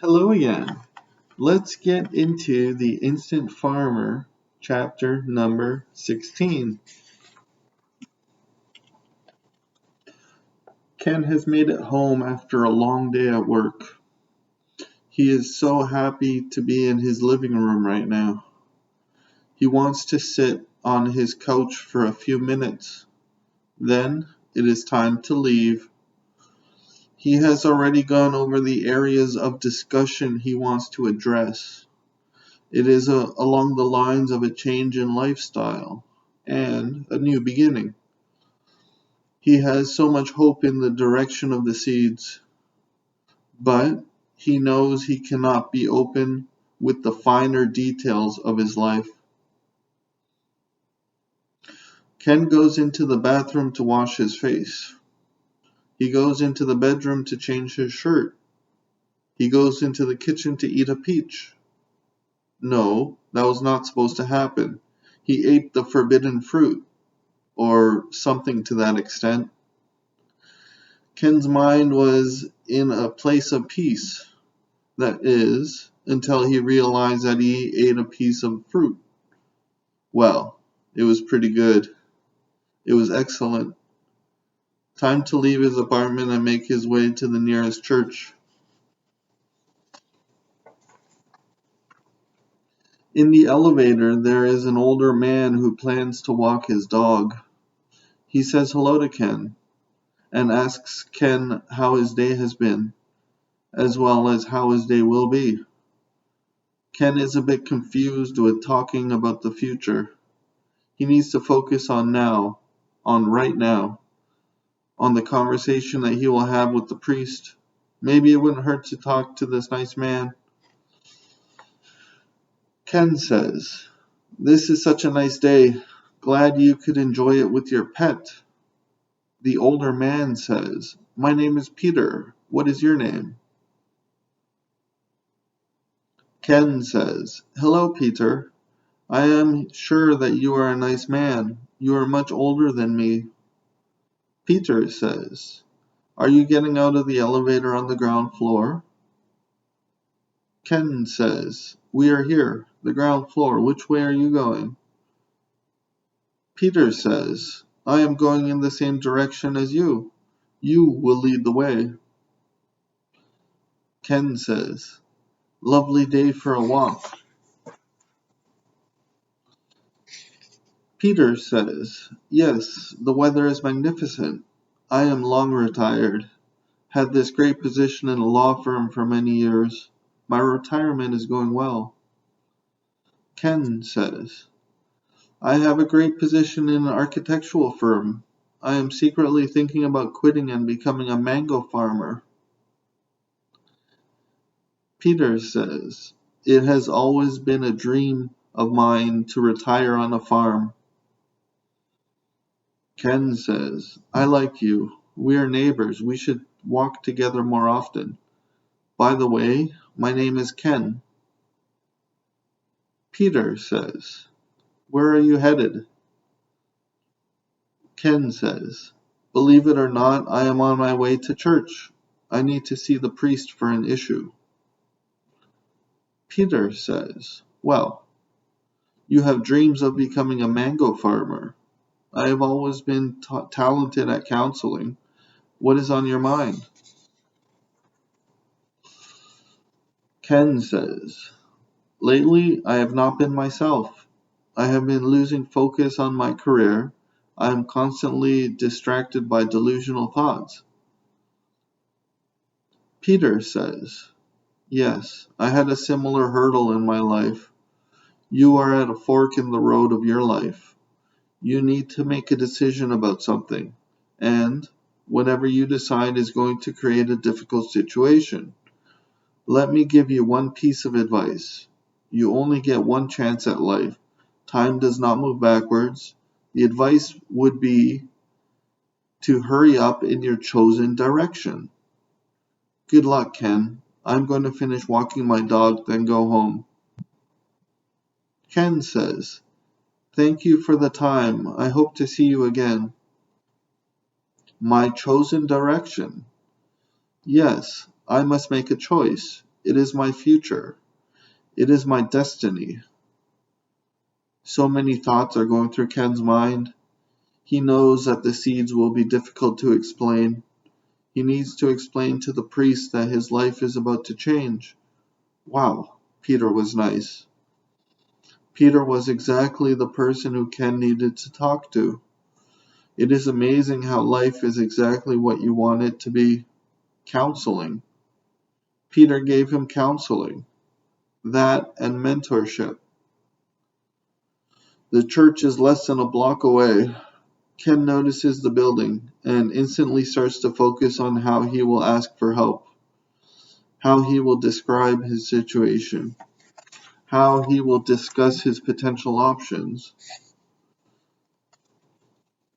Hello again. Let's get into the Instant Farmer, chapter number 16. Ken has made it home after a long day at work. He is so happy to be in his living room right now. He wants to sit on his couch for a few minutes. Then it is time to leave. He has already gone over the areas of discussion he wants to address. It is along the lines of a change in lifestyle and a new beginning. He has so much hope in the direction of the seeds, but he knows he cannot be open with the finer details of his life. Ken goes into the bathroom to wash his face. He goes into the bedroom to change his shirt. He goes into the kitchen to eat a peach. No, that was not supposed to happen. He ate the forbidden fruit, or something to that extent. Ken's mind was in a place of peace, that is, until he realized that he ate a piece of fruit. Well, it was pretty good. It was excellent. Time to leave his apartment and make his way to the nearest church. In the elevator, there is an older man who plans to walk his dog. He says hello to Ken and asks Ken how his day has been, as well as how his day will be. Ken is a bit confused with talking about the future. He needs to focus on now, on right now, on the conversation that he will have with the priest. Maybe it wouldn't hurt to talk to this nice man. Ken says, "This is such a nice day. Glad you could enjoy it with your pet." The older man says, "My name is Peter. What is your name?" Ken says, "Hello, Peter. I am sure that you are a nice man. You are much older than me." Peter says, "Are you getting out of the elevator on the ground floor?" Ken says, "We are here, the ground floor. Which way are you going?" Peter says, "I am going in the same direction as you. You will lead the way." Ken says, "Lovely day for a walk." Peter says, "Yes, the weather is magnificent. I am long retired. Had this great position in a law firm for many years. My retirement is going well." Ken says, "I have a great position in an architectural firm. I am secretly thinking about quitting and becoming a mango farmer." Peter says, "It has always been a dream of mine to retire on a farm." Ken says, "I like you. We are neighbors. We should walk together more often. By the way, my name is Ken." Peter says, "Where are you headed?" Ken says, "Believe it or not, I am on my way to church. I need to see the priest for an issue." Peter says, "Well, you have dreams of becoming a mango farmer. I have always been talented at counseling. What is on your mind?" Ken says, "Lately, I have not been myself. I have been losing focus on my career. I am constantly distracted by delusional thoughts." Peter says, "Yes, I had a similar hurdle in my life. You are at a fork in the road of your life. You need to make a decision about something, and whatever you decide is going to create a difficult situation. Let me give you one piece of advice. You only get one chance at life. Time does not move backwards. The advice would be to hurry up in your chosen direction." Good luck, Ken. I'm going to finish walking my dog, then go home. Ken says, "Thank you for the time. I hope to see you again." My chosen direction. Yes, I must make a choice. It is my future. It is my destiny. So many thoughts are going through Ken's mind. He knows that the seeds will be difficult to explain. He needs to explain to the priest that his life is about to change. Wow, Peter was nice. Peter was exactly the person who Ken needed to talk to. It is amazing how life is exactly what you want it to be. Counseling. Peter gave him counseling. That and mentorship. The church is less than a block away. Ken notices the building and instantly starts to focus on how he will ask for help, how he will describe his situation, how he will discuss his potential options.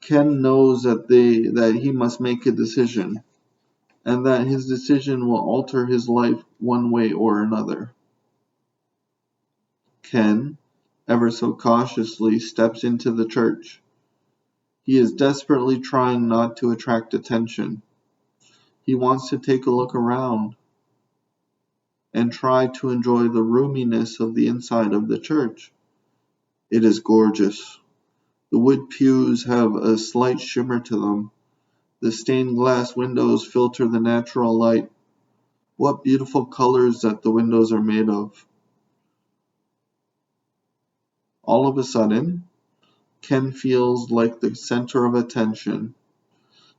Ken knows that he must make a decision, and that his decision will alter his life one way or another. Ken, ever so cautiously, steps into the church. He is desperately trying not to attract attention. He wants to take a look around and try to enjoy the roominess of the inside of the church. It is gorgeous. The wood pews have a slight shimmer to them. The stained glass windows filter the natural light. What beautiful colors that the windows are made of. All of a sudden, Ken feels like the center of attention.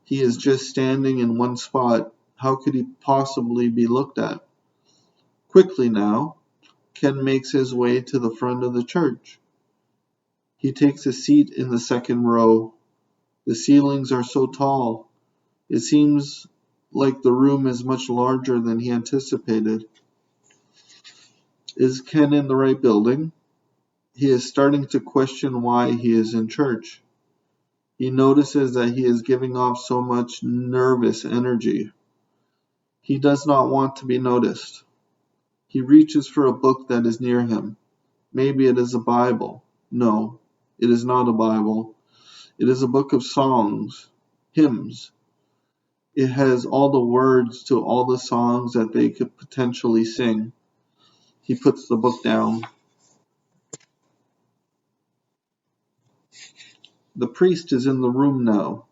He is just standing in one spot. How could he possibly be looked at? Quickly now, Ken makes his way to the front of the church. He takes a seat in the second row. The ceilings are so tall. It seems like the room is much larger than he anticipated. Is Ken in the right building? He is starting to question why he is in church. He notices that he is giving off so much nervous energy. He does not want to be noticed. He reaches for a book that is near him. Maybe it is a Bible. No, it is not a Bible. It is a book of songs, hymns. It has all the words to all the songs that they could potentially sing. He puts the book down. The priest is in the room now.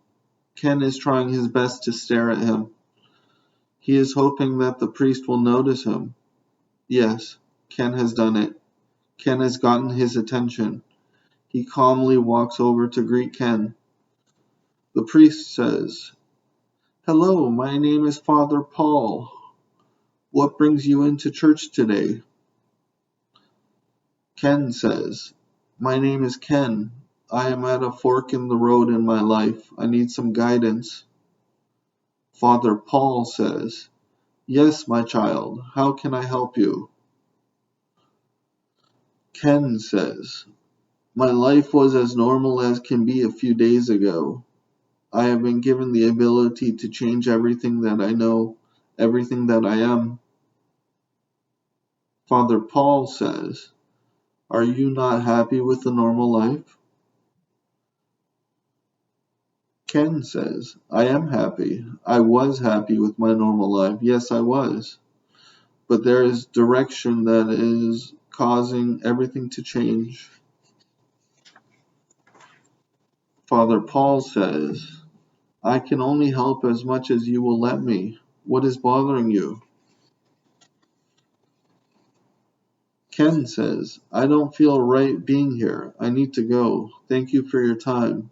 Ken is trying his best to stare at him. He is hoping that the priest will notice him. Yes, Ken has done it. Ken has gotten his attention. He calmly walks over to greet Ken. The priest says, "Hello, my name is Father Paul. What brings you into church today?" Ken says, "My name is Ken. I am at a fork in the road in my life. I need some guidance." Father Paul says, "Yes, my child. How can I help you?" Ken says, "My life was as normal as can be a few days ago. I have been given the ability to change everything that I know, everything that I am." Father Paul says, "Are you not happy with the normal life?" Ken says, "I am happy. I was happy with my normal life. Yes, I was. But there is direction that is causing everything to change." Father Paul says, "I can only help as much as you will let me. What is bothering you?" Ken says, "I don't feel right being here. I need to go. Thank you for your time."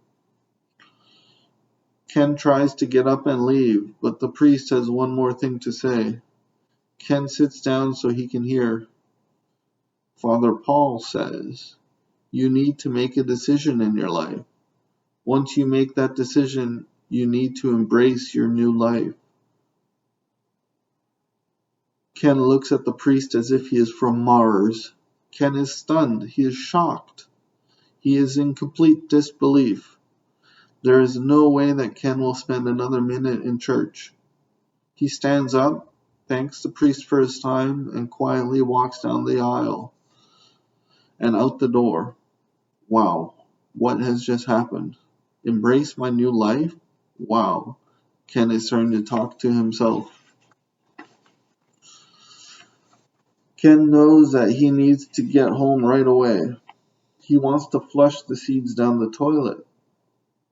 Ken tries to get up and leave, but the priest has one more thing to say. Ken sits down so he can hear. Father Paul says, "You need to make a decision in your life. Once you make that decision, you need to embrace your new life." Ken looks at the priest as if he is from Mars. Ken is stunned. He is shocked. He is in complete disbelief. There is no way that Ken will spend another minute in church. He stands up, thanks the priest for his time, and quietly walks down the aisle and out the door. Wow, what has just happened? Embrace my new life? Wow. Ken is starting to talk to himself. Ken knows that he needs to get home right away. He wants to flush the seeds down the toilet.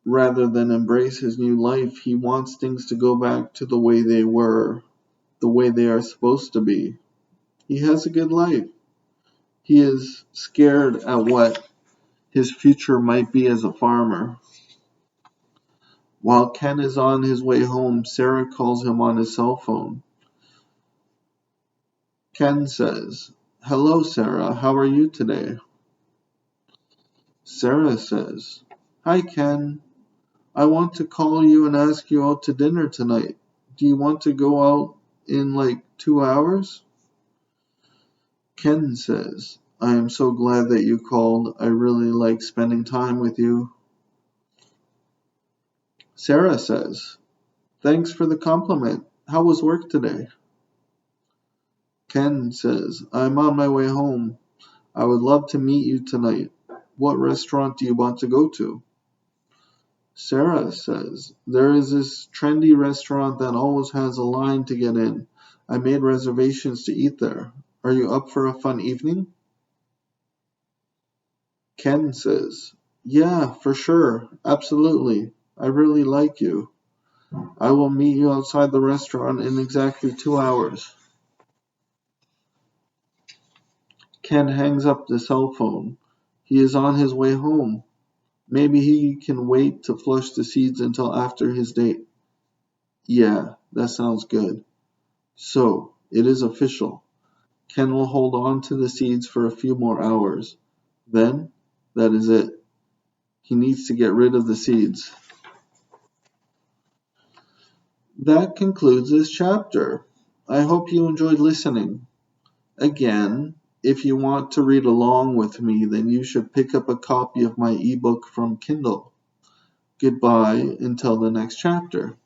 Rather than embrace his new life, he wants things to go back to the way they were, the way they are supposed to be. He has a good life. He is scared at what his future might be as a farmer. While Ken is on his way home, Sarah calls him on his cell phone. Ken says, "Hello, Sarah, how are you today?" Sarah says, "Hi, Ken. I want to call you and ask you out to dinner tonight. Do you want to go out in like 2 hours?" Ken says, "I am so glad that you called. I really like spending time with you." Sarah says, "Thanks for the compliment. How was work today?" Ken says, "I'm on my way home. I would love to meet you tonight. What restaurant do you want to go to?" Sarah says, "There is this trendy restaurant that always has a line to get in. I made reservations to eat there. Are you up for a fun evening?" Ken says, "Yeah, for sure. Absolutely. I really like you. I will meet you outside the restaurant in exactly 2 hours." Ken hangs up the cell phone. He is on his way home. Maybe he can wait to flush the seeds until after his date. Yeah, that sounds good. So, it is official. Ken will hold on to the seeds for a few more hours. Then, that is it. He needs to get rid of the seeds. That concludes this chapter. I hope you enjoyed listening. Again, if you want to read along with me, then you should pick up a copy of my ebook from Kindle. Goodbye until the next chapter.